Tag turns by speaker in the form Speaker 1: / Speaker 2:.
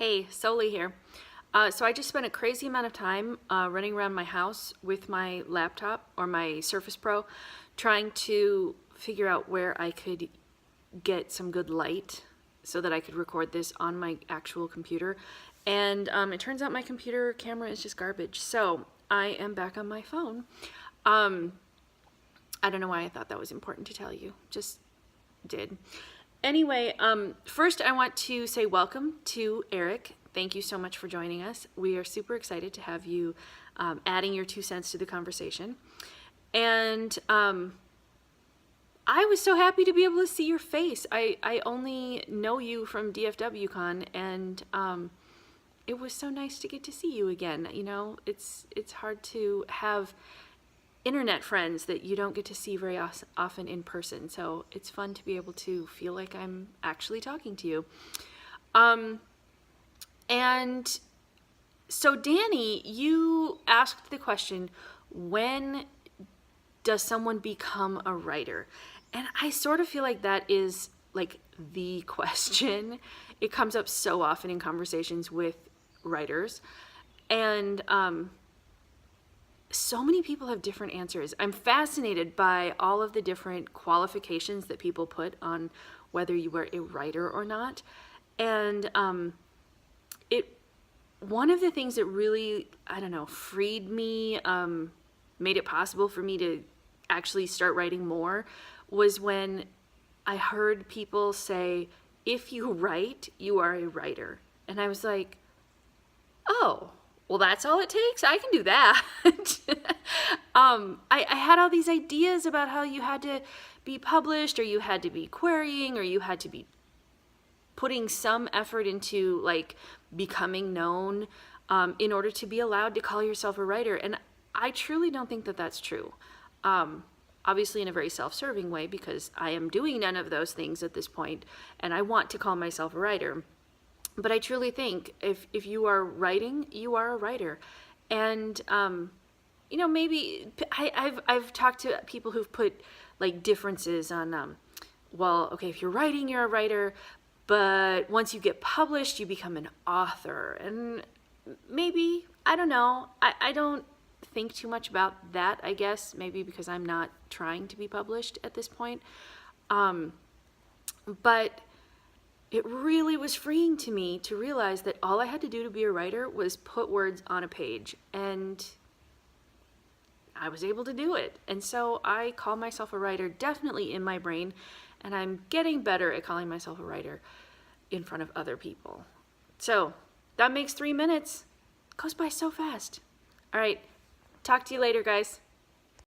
Speaker 1: Hey, Solee here. So I just spent a crazy amount of time running around my house with my laptop or my Surface Pro trying to figure out where I could get some good light so that I could record this on my actual computer. And it turns out my computer camera is just garbage. So I am back on my phone. I don't know why I thought that was important to tell you. Just did. Anyway, first I want to say welcome to Eric. Thank you so much for joining us. We are super excited to have you adding your 2 cents to the conversation. And I was so happy to be able to see your face. I only know you from DFWCon, and it was so nice to get to see you again. You know, it's hard to have internet friends that you don't get to see very often in person. So it's fun to be able to feel like I'm actually talking to you. And so Danny, you asked the question, when does someone become a writer? And I sort of feel like that is like the question. It comes up so often in conversations with writers. And so many people have different answers. I'm fascinated by all of the different qualifications that people put on whether you were a writer or not. And one of the things that really, I don't know, freed me, made it possible for me to actually start writing more, was when I heard people say, if you write, you are a writer. And I was like, oh, well, that's all it takes? I can do that. I had all these ideas about how you had to be published, or you had to be querying, or you had to be putting some effort into like becoming known in order to be allowed to call yourself a writer. And I truly don't think that that's true. Obviously in a very self-serving way, because I am doing none of those things at this point, and I want to call myself a writer. But I truly think if you are writing, you are a writer. And, you know, maybe I've talked to people who've put like differences on, well, okay, if you're writing, you're a writer, but once you get published, you become an author. And maybe, I don't know, I don't think too much about that, I guess, maybe because I'm not trying to be published at this point. But it really was freeing to me to realize that all I had to do to be a writer was put words on a page, and I was able to do it. And so I call myself a writer definitely in my brain, and I'm getting better at calling myself a writer in front of other people. So that makes 3 minutes. It goes by so fast. All right, talk to you later, guys.